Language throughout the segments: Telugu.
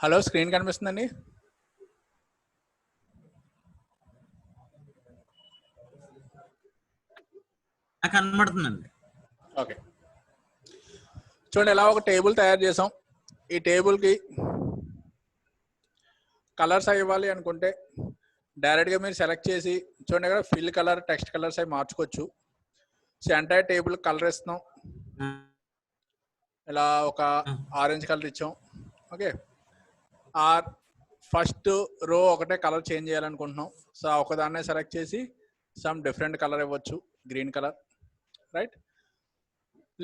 హలో, స్క్రీన్ కనిపిస్తుందండి? కనబడుతుందండి. ఓకే, చూడండి ఎలా ఒక టేబుల్ తయారు చేసాం. ఈ టేబుల్కి కలర్స్ అవి ఇవ్వాలి అనుకుంటే డైరెక్ట్గా మీరు సెలెక్ట్ చేసి చూడండి ఇక్కడ ఫిల్ కలర్, టెక్స్ట్ కలర్స్ అవి మార్చుకోవచ్చు. సో ఎంటైర్ టేబుల్ కలర్ ఇస్తున్నాం. ఇలా ఒక ఆరెంజ్ కలర్ ఇచ్చాం. ఓకే, ఫస్ట్ రో ఒకటే కలర్ చేంజ్ చేయాలనుకుంటున్నాం. సో ఒకదాన్నే సెలెక్ట్ చేసి సమ్ డిఫరెంట్ కలర్ ఇవ్వచ్చు, గ్రీన్ కలర్, రైట్.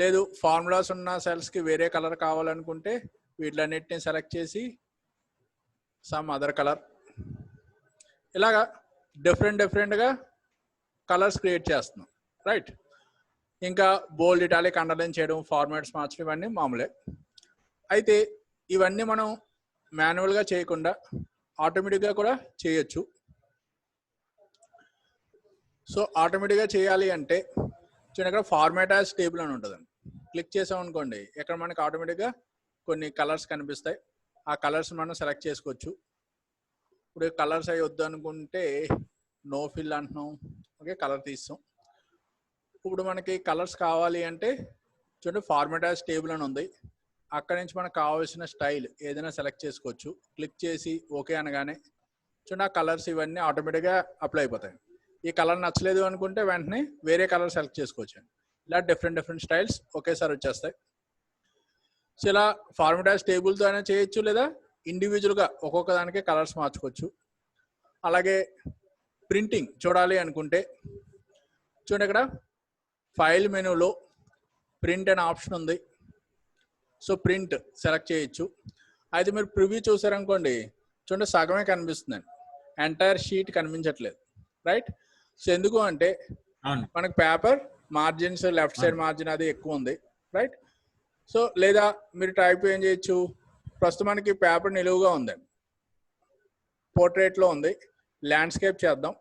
లేదు ఫార్ములాస్ ఉన్న సెల్స్కి వేరే కలర్ కావాలనుకుంటే వీటిలన్నిటిని సెలెక్ట్ చేసి సమ్ అదర్ కలర్, ఇలాగా డిఫరెంట్గా కలర్స్ క్రియేట్ చేస్తున్నాం, రైట్. ఇంకా బోల్డ్, ఇటాలిక్, అండర్లైన్ చేయడం, ఫార్మాట్స్ మార్చడం ఇవన్నీ మామూలే. అయితే ఇవన్నీ మనం మాన్యువల్గా చేయకుండా ఆటోమేటిక్గా కూడా చేయొచ్చు. సో ఆటోమేటిక్గా చేయాలి అంటే చూడండి ఇక్కడ ఫార్మాట్ యాజ్ టేబుల్ అని ఉంటుందండి. క్లిక్ చేసాం అనుకోండి, ఇక్కడ మనకి ఆటోమేటిక్గా కొన్ని కలర్స్ కనిపిస్తాయి. ఆ కలర్స్ మనం సెలెక్ట్ చేసుకోవచ్చు. ఇప్పుడు కలర్స్ అవి వద్దు అనుకుంటే నో ఫిల్ అంటున్నాం. ఓకే, కలర్ తీస్తాం. ఇప్పుడు మనకి కలర్స్ కావాలి అంటే చూడండి ఫార్మాట్ యాజ్ టేబుల్ అని ఉంది. అక్కడి నుంచి మనకు కావాల్సిన స్టైల్ ఏదైనా సెలెక్ట్ చేసుకోవచ్చు. క్లిక్ చేసి ఓకే అనగానే చూడండి ఆ కలర్స్ ఇవన్నీ ఆటోమేటిక్గా అప్లై అయిపోతాయి. ఈ కలర్ నచ్చలేదు అనుకుంటే వెంటనే వేరే కలర్ సెలెక్ట్ చేసుకోవచ్చు. ఇలా డిఫరెంట్ స్టైల్స్ ఒకేసారి వచ్చేస్తాయి. సో ఇలా ఫార్మాట్ యాజ్ టేబుల్తో అయినా చేయొచ్చు, లేదా ఇండివిజువల్గా ఒక్కొక్క దానికి కలర్స్ మార్చుకోవచ్చు. అలాగే ప్రింటింగ్ చూడాలి అనుకుంటే చూడండి ఇక్కడ ఫైల్ మెనూలో ప్రింట్ అనే ఆప్షన్ ఉంది. సో ప్రింట్ సెలెక్ట్ చేయొచ్చు. అయితే మీరు ప్రివ్యూ చూసారనుకోండి, చూడండి సగమే కనిపిస్తుందండి, ఎంటైర్ షీట్ కనిపించట్లేదు, రైట్. సో ఎందుకు అంటే మనకు paper margins left side margin అది ఎక్కువ ఉంది, రైట్. సో లేదా మీరు టైప్ ఏం చేయొచ్చు, ప్రస్తుతం మనకి పేపర్ నిలువుగా ఉందండి, పోర్ట్రేట్లో ఉంది, ల్యాండ్స్కేప్ చేద్దాం.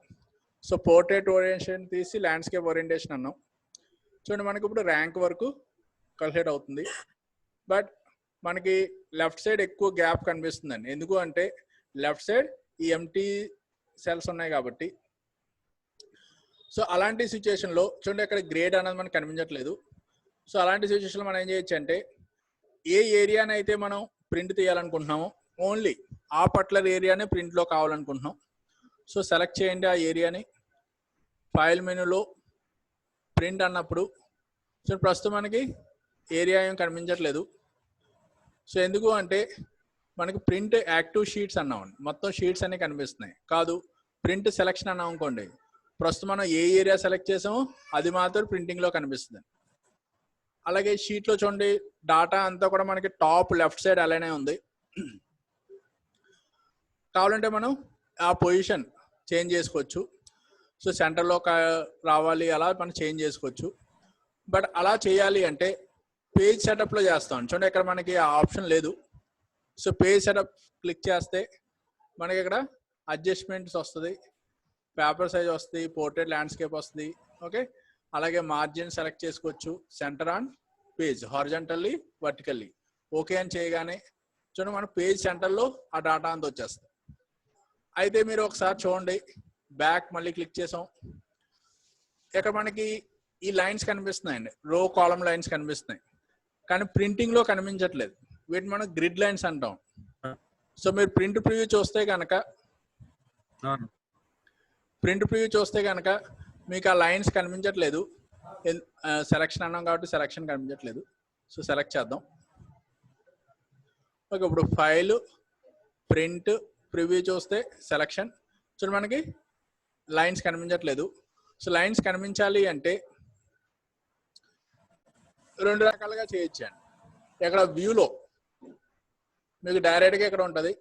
సో పోర్ట్రేట్ ఓరియంటేషన్ తీసి ల్యాండ్స్కేప్ ఓరియంటేషన్ అన్నాం. చూడండి మనకి ఇప్పుడు ర్యాంక్ వరకు కల్కులేట్ అవుతుంది. బట్ మనకి లెఫ్ట్ సైడ్ ఎక్కువ గ్యాప్ కనిపిస్తుందండి. ఎందుకు అంటే లెఫ్ట్ సైడ్ ఈ ఎంటీ సెల్స్ ఉన్నాయి కాబట్టి. సో అలాంటి సిచ్యుయేషన్లో చూడండి ఇక్కడ గ్రేడ్ అనేది మనకు కనిపించట్లేదు. సో అలాంటి సిచ్యుయేషన్లో మనం ఏం చేయొచ్చు అంటే ఏ ఏరియాని అయితే మనం ప్రింట్ తీయాలనుకుంటున్నామో ఓన్లీ ఆ పర్టికులర్ ఏరియానే ప్రింట్లో కావాలనుకుంటున్నాం. సో సెలెక్ట్ చేయండి ఆ ఏరియాని. ఫైల్ మెనూలో ప్రింట్ అన్నప్పుడు సో ప్రస్తుతం మనకి ఏరియా ఏం కనిపించట్లేదు. సో ఎందుకు అంటే మనకి ప్రింట్ యాక్టివ్ షీట్స్ అన్నామండి, మొత్తం షీట్స్ అన్ని కనిపిస్తున్నాయి. కాదు ప్రింట్ సెలెక్షన్ అన్నాం అనుకోండి, ప్రస్తుతం మనం ఏ ఏరియా సెలెక్ట్ చేసామో అది మాత్రం ప్రింటింగ్లో కనిపిస్తుంది. అలాగే షీట్లో చూడండి డాటా అంతా కూడా మనకి టాప్ లెఫ్ట్ సైడ్ అలానే ఉంది. కావాలంటే మనం ఆ పొజిషన్ చేంజ్ చేసుకోవచ్చు. సో సెంటర్లో రావాలి, అలా మనం చేంజ్ చేసుకోవచ్చు. బట్ అలా చేయాలి అంటే పేజ్ సెటప్లో చేస్తాం. చూడండి ఇక్కడ మనకి ఆ ఆప్షన్ లేదు. సో పేజ్ సెటప్ క్లిక్ చేస్తే మనకి ఇక్కడ అడ్జస్ట్మెంట్స్ వస్తుంది, పేపర్ సైజ్ వస్తుంది, పోర్ట్రేట్ ల్యాండ్స్కేప్ వస్తుంది. ఓకే, అలాగే మార్జిన్ సెలెక్ట్ చేసుకోవచ్చు, centre on page horizontally vertically. Okay అని చేయగానే చూడండి మన పేజ్ సెంటర్లో ఆ డాటా అంతా వచ్చేస్తుంది. అయితే మీరు ఒకసారి చూడండి, బ్యాక్ మళ్ళీ క్లిక్ చేసాం, ఇక్కడ మనకి ఈ లైన్స్ కనిపిస్తున్నాయండి, రో కాలమ్ లైన్స్ కనిపిస్తున్నాయి, కానీ ప్రింటింగ్లో కనిపించట్లేదు. వీటిని మనం గ్రిడ్ లైన్స్ అంటాం. సో మీరు ప్రింట్ ప్రివ్యూ చూస్తే కనుక మీకు ఆ లైన్స్ కనిపించట్లేదు. సెలెక్షన్ అన్నాం కాబట్టి సెలెక్షన్ కనిపించట్లేదు. సో సెలెక్ట్ చేద్దాం. ఓకే, ఇప్పుడు ఫైల్ ప్రింట్ ప్రివ్యూ చూస్తే సెలెక్షన్ చూడండి మనకి లైన్స్ కనిపించట్లేదు. సో లైన్స్ కనిపించాలి అంటే రెండు రకాలుగా చేయొచ్చండి. ఇక్కడ వ్యూలో మీకు డైరెక్ట్గా ఇక్కడ ఉంటుంది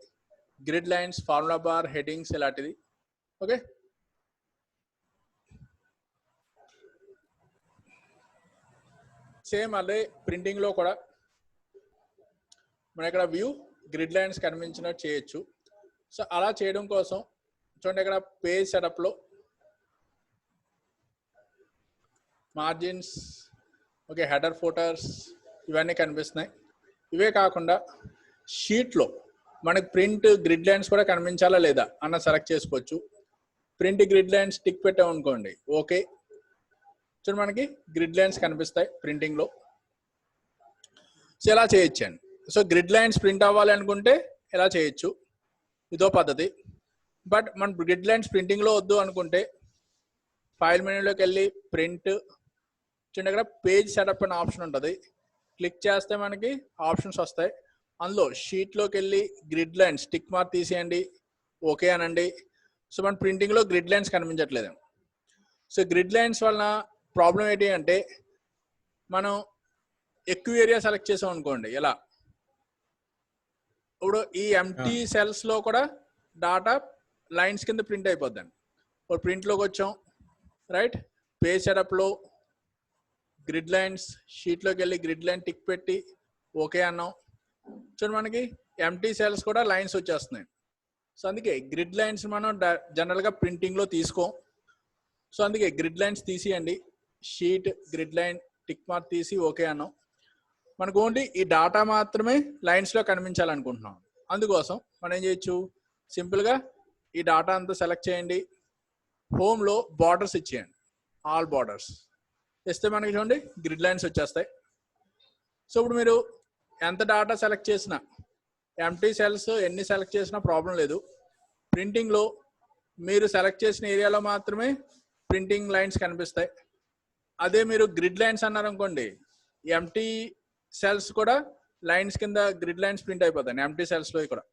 grid lines, formula bar, headings ఇలాంటిది. ఓకే, సేమ్ అదే ప్రింటింగ్లో కూడా మన ఇక్కడ వ్యూ గ్రిడ్ లైన్స్ కనిపించినట్టు చేయొచ్చు. సో అలా చేయడం కోసం చూడండి ఇక్కడ పేజ్ సెటప్లో మార్జిన్స్, ఓకే, హెడర్ ఫోటోస్ ఇవన్నీ కనిపిస్తున్నాయి. ఇవే కాకుండా షీట్లో మనకి ప్రింట్ గ్రిడ్ లైన్స్ కూడా కనిపించాలా లేదా అన్న సెలెక్ట్ చేసుకోవచ్చు. ప్రింట్ గ్రిడ్ లైన్స్ టిక్ పెట్టాం అనుకోండి, ఓకే. చూడండి మనకి గ్రిడ్ లైన్స్ కనిపిస్తాయి ప్రింటింగ్ లో. సో ఇలా చేయొచ్చండి. సో గ్రిడ్ లైన్స్ ప్రింట్ అవ్వాలి అనుకుంటే ఇలా చేయొచ్చు, ఇదో పద్ధతి. బట్ మన గ్రిడ్ లైన్స్ ప్రింటింగ్ లో వద్దు అనుకుంటే ఫైల్ మెనూలోకి వెళ్ళి ప్రింట్, చూడండి ఇక్కడ పేజ్ సెటప్ అనే ఆప్షన్ ఉంటుంది. క్లిక్ చేస్తే మనకి ఆప్షన్స్ వస్తాయి. అందులో షీట్లోకి వెళ్ళి గ్రిడ్ లైన్స్ టిక్ మార్క్ తీసేయండి, ఓకే అనండి. సో మన ప్రింటింగ్లో గ్రిడ్ లైన్స్ కనిపించట్లేదు. సో గ్రిడ్ లైన్స్ వలన ప్రాబ్లం ఏంటి అంటే, మనం ఎక్కువ ఏరియా సెలెక్ట్ చేసాం అనుకోండి, ఎలా ఇప్పుడు ఈ ఎంటీ సెల్స్లో కూడా డాటా లైన్స్ కింద ప్రింట్ అయిపోద్దండి. ఇప్పుడు ప్రింట్లోకి వచ్చాం, రైట్, పేజ్ సెటప్లో గ్రిడ్ లైన్స్, షీట్లోకి వెళ్ళి గ్రిడ్ లైన్ టిక్ పెట్టి ఓకే అన్నాం. చూడండి మనకి ఎంటీ సెల్స్ కూడా లైన్స్ వచ్చేస్తున్నాయి. సో అందుకే గ్రిడ్ లైన్స్ మనం జనరల్గా ప్రింటింగ్లో తీసుకోం. సో అందుకే గ్రిడ్ లైన్స్ తీసేయండి, sheet grid line tick mark తీసి ఓకే అన్నాం. మనకు ఓన్లీ ఈ డాటా మాత్రమే లైన్స్లో కనిపించాలనుకుంటున్నాం. అందుకోసం మనం ఏం చేయొచ్చు, సింపుల్గా ఈ డాటా అంతా సెలెక్ట్ చేయండి, హోమ్లో బార్డర్స్ ఇచ్చేయండి, ఆల్ బార్డర్స్ ఇస్తే మనకి చూడండి గ్రిడ్ లైన్స్ వచ్చేస్తాయి. సో ఇప్పుడు మీరు ఎంత డాటా సెలెక్ట్ చేసినా, ఎంటీ సెల్స్ ఎన్ని సెలెక్ట్ చేసినా ప్రాబ్లం లేదు. ప్రింటింగ్లో మీరు సెలెక్ట్ చేసిన ఏరియాలో మాత్రమే ప్రింటింగ్ లైన్స్ కనిపిస్తాయి. అదే మీరు గ్రిడ్ లైన్స్ అన్నారు అనుకోండి, ఎంటీ సెల్స్ కూడా లైన్స్ కింద గ్రిడ్ లైన్స్ ప్రింట్ అయిపోతాయి. ఎంటీ సెల్స్లో కూడా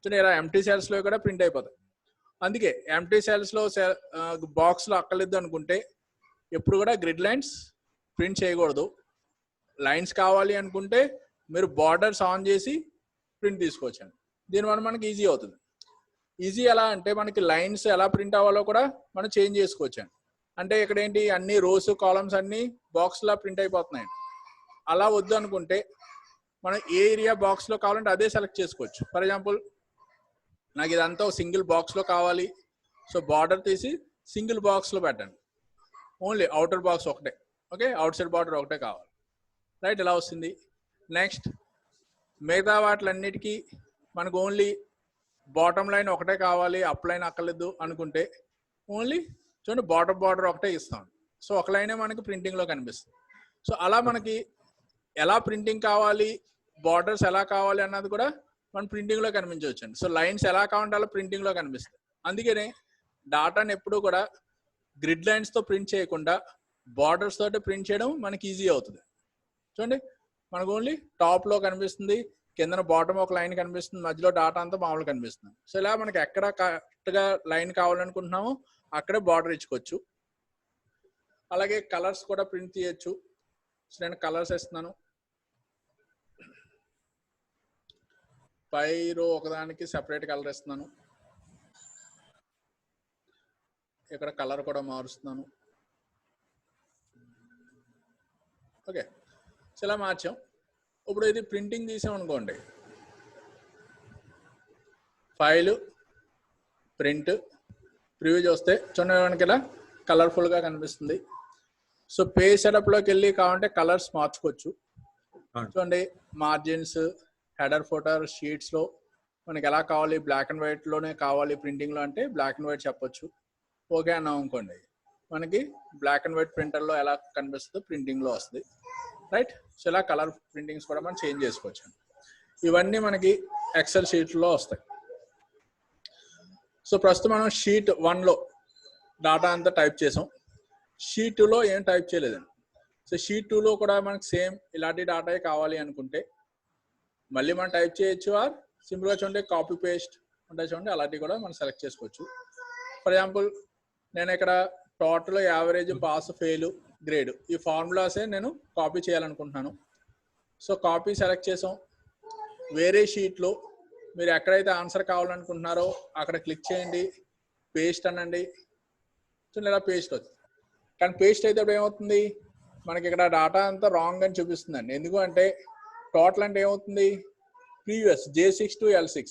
చూడండి, ఇలా ఎంటీ సెల్స్లో కూడా ప్రింట్ అయిపోతాయి. అందుకే ఎంటీ సెల్స్లో బాక్స్లో అక్కర్లేదు అనుకుంటే ఎప్పుడు కూడా గ్రిడ్ లైన్స్ ప్రింట్ చేయకూడదు. లైన్స్ కావాలి అనుకుంటే మీరు బార్డర్స్ ఆన్ చేసి ప్రింట్ తీసుకోవచ్చండి. దీనివల్ల మనకి ఈజీ అవుతుంది. ఈజీ ఎలా అంటే, మనకి లైన్స్ ఎలా ప్రింట్ అవ్వాలో కూడా మనం చేంజ్ చేసుకోవచ్చండి. అంటే ఇక్కడ ఏంటి, అన్ని రోస్ కాలమ్స్ అన్ని బాక్స్లా ప్రింట్ అయిపోతున్నాయండి. అలా వద్దు అనుకుంటే మనం ఏ ఏరియా బాక్స్లో కావాలంటే అదే సెలెక్ట్ చేసుకోవచ్చు. ఫర్ ఎగ్జాంపుల్ నాకు ఇదంతా ఒక సింగిల్ బాక్స్లో కావాలి. సో బార్డర్ తీసి సింగిల్ బాక్స్లో పెట్టండి, ఓన్లీ అవుటర్ బాక్స్ ఒకటే, ఓకే, అవుట్ సైడ్ బార్డర్ ఒకటే కావాలి, రైట్, ఇలా వస్తుంది. నెక్స్ట్ మిగతా వాటిలన్నిటికీ మనకు ఓన్లీ బాటమ్ లైన్ ఒకటే కావాలి, అప్ లైన్ అక్కర్లేదు అనుకుంటే ఓన్లీ చూడండి బార్డర్ ఒకటే ఇస్తాం. సో ఒక లైనే మనకి ప్రింటింగ్లో కనిపిస్తుంది. సో అలా మనకి ఎలా ప్రింటింగ్ కావాలి, బార్డర్స్ ఎలా కావాలి అన్నది కూడా మన ప్రింటింగ్లో కనిపించవచ్చండి. సో లైన్స్ ఎలా కావాలంటే అలా ప్రింటింగ్లో కనిపిస్తాయి. అందుకనే డాటాని ఎప్పుడూ కూడా గ్రిడ్ లైన్స్తో ప్రింట్ చేయకుండా బార్డర్స్ తోటి ప్రింట్ చేయడం మనకి ఈజీ అవుతుంది. చూడండి మనకు ఓన్లీ టాప్లో కనిపిస్తుంది, కిందన బాటమ్ ఒక లైన్ కనిపిస్తుంది, మధ్యలో డాటా అంతా మామూలు కనిపిస్తుంది. సో ఇలా మనకి ఎక్కడ కరెక్ట్గా లైన్ కావాలనుకుంటున్నామో అక్కడే బార్డర్ ఇచ్చుకోవచ్చు. అలాగే కలర్స్ కూడా ప్రింట్ తీయచ్చు. సో నేను కలర్స్ ఇస్తున్నాను. పై రో ఒకదానికి సెపరేట్ కలర్ ఇస్తున్నాను, ఇక్కడ కలర్ కూడా మారుస్తున్నాను. ఓకే, సో ఇలా మార్చాం. ఇప్పుడు ఇది ప్రింటింగ్ తీసాం అనుకోండి, ఫైల్ ప్రింట్ ప్రివ్యూ చూస్తే చూడండి మనకి ఇలా కలర్ఫుల్గా కనిపిస్తుంది. సో పేజ్ సెటప్లోకి వెళ్ళి కావాలంటే కలర్స్ మార్చుకోవచ్చు. చూడండి మార్జిన్స్, హెడర్ ఫోటర్, షీట్స్లో మనకి ఎలా కావాలి, బ్లాక్ అండ్ వైట్లోనే కావాలి ప్రింటింగ్లో అంటే బ్లాక్ అండ్ వైట్ చెప్పొచ్చు. ఓకే అన్నాం అనుకోండి, మనకి బ్లాక్ అండ్ వైట్ ప్రింటర్లో ఎలా కనిపిస్తుందో ప్రింటింగ్లో వస్తుంది, రైట్. సో ఇలా కలర్ ప్రింటింగ్స్ కూడా మనం చేంజ్ చేసుకోవచ్చు. ఇవన్నీ మనకి ఎక్సెల్ షీట్లో వస్తాయి. సో ప్రస్తుతం మనం షీట్ 1లో డాటా అంతా టైప్ చేసాం, షీట్ 2లో ఏం టైప్ చేయలేదండి. సో షీట్ 2లో కూడా మనకి సేమ్ ఇలాంటి డాటా కావాలి అనుకుంటే మళ్ళీ మనం టైప్ చేయొచ్చు, ఆర్ సింపుల్గా చూడండి కాపీ పేస్ట్ ఉంటాయి చూడండి, అలాంటివి కూడా మనం సెలెక్ట్ చేసుకోవచ్చు. ఫర్ ఎగ్జాంపుల్ నేను ఇక్కడ total, average, pass, fail, grade ఈ ఫార్ములాసే నేను కాపీ చేయాలనుకుంటున్నాను. సో కాపీ సెలెక్ట్ చేసాం. వేరే షీట్లో మీరు ఎక్కడైతే ఆన్సర్ కావాలనుకుంటున్నారో అక్కడ క్లిక్ చేయండి, పేస్ట్ అనండి. చూడండి ఇలా పేస్ట్ అవుతుంది. కానీ పేస్ట్ అయితే ఇప్పుడు ఏమవుతుంది, మనకి ఇక్కడ డాటా అంతా రాంగ్ అని చూపిస్తుందండి. ఎందుకు అంటే టోటల్ అంటే ఏమవుతుంది, ప్రీవియస్ J6 to L6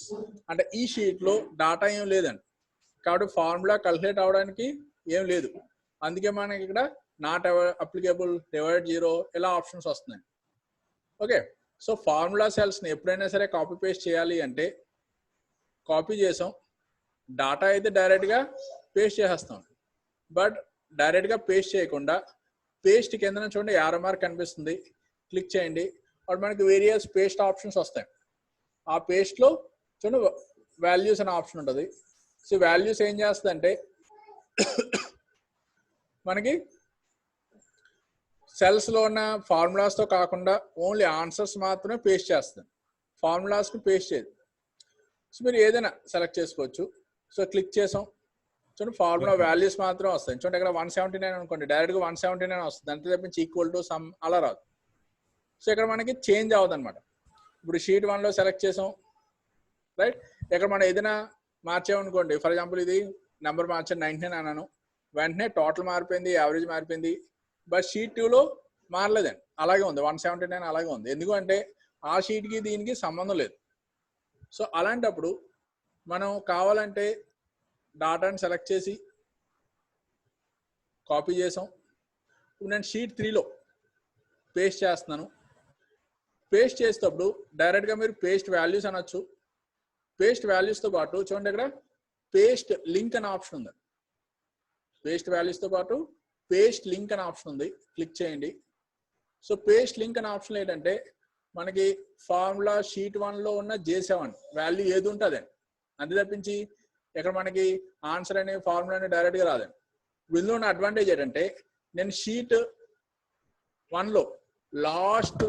అంటే ఈ షీట్లో డాటా ఏం లేదండి. కాబట్టి ఫార్ములా క్యాలిక్యులేట్ అవడానికి ఏం లేదు. అందుకే మనకి ఇక్కడ నాట్ అప్లికేబుల్, డివైడ్ 0 ఇలా ఆప్షన్స్ వస్తున్నాయి. ఓకే, సో ఫార్ములా సెల్స్ని ఎప్పుడైనా సరే కాపీ పేస్ట్ చేయాలి అంటే కాపీ చేసాం, డాటా అయితే డైరెక్ట్గా పేస్ట్ చేసేస్తాం. బట్ డైరెక్ట్గా పేస్ట్ చేయకుండా పేస్ట్ కింద చూడండి యారో మార్క్ కనిపిస్తుంది, క్లిక్ చేయండి. అప్పుడు మనకి వేరియస్ పేస్ట్ ఆప్షన్స్ వస్తాయి. ఆ పేస్ట్లో చూడండి వాల్యూస్ అనే ఆప్షన్ ఉంటుంది. సో వాల్యూస్ ఏం చేస్తుందంటే మనకి సెల్స్లో ఉన్న ఫార్ములాస్తో కాకుండా ఓన్లీ ఆన్సర్స్ మాత్రమే పేస్ట్ చేస్తుంది, ఫార్ములాస్ని పేస్ట్ చేయదు. సో మీరు ఏదైనా సెలెక్ట్ చేసుకోవచ్చు. సో క్లిక్ చేసాం, చూడండి ఫార్ములా వాల్యూస్ మాత్రం వస్తాయి. చూడండి ఇక్కడ 179 అనుకోండి, డైరెక్ట్గా 179 వస్తుంది, అంతే తప్పించి ఈక్వల్ టు సమ్ అలా రాదు. సో ఇక్కడ మనకి చేంజ్ అవ్వదు అనమాట. ఇప్పుడు షీట్ 1లో సెలెక్ట్ చేసాం, రైట్. ఇక్కడ మనం ఏదైనా మార్చామనుకోండి, ఫర్ ఎగ్జాంపుల్ ఇది నెంబర్ మార్చాను 99 అన్నాను, వెంటనే టోటల్ మారిపోయింది, యావరేజ్ మారిపోయింది. బట్ షీట్ 2లో మారలేదండి, అలాగే ఉంది 179 అలాగే ఉంది. ఎందుకంటే ఆ షీట్కి దీనికి సంబంధం లేదు. సో అలాంటప్పుడు మనం కావాలంటే డాటాని సెలెక్ట్ చేసి కాపీ చేసాం. ఇప్పుడు నేను షీట్ 3లో పేస్ట్ చేస్తున్నాను. పేస్ట్ చేసేటప్పుడు డైరెక్ట్గా మీరు పేస్ట్ వాల్యూస్ అనొచ్చు. పేస్ట్ వాల్యూస్తో పాటు చూడండి ఇక్కడ పేస్ట్ లింక్ అనే ఆప్షన్ ఉంది. పేస్ట్ వాల్యూస్తో పాటు పేస్ట్ లింక్ అనే ఆప్షన్ ఉంది, క్లిక్ చేయండి. సో పేస్ట్ లింక్ అనే ఆప్షన్ ఏంటంటే మనకి ఫార్ములా షీట్ 1లో ఉన్న J7 వాల్యూ ఏది ఉంటుందండి, అంతే తప్పించి ఇక్కడ మనకి ఆన్సర్ అనే ఫార్ములా అనేది డైరెక్ట్గా రాదండి. ఇందులో ఉన్న అడ్వాంటేజ్ ఏంటంటే నేను షీట్ 1లో లాస్ట్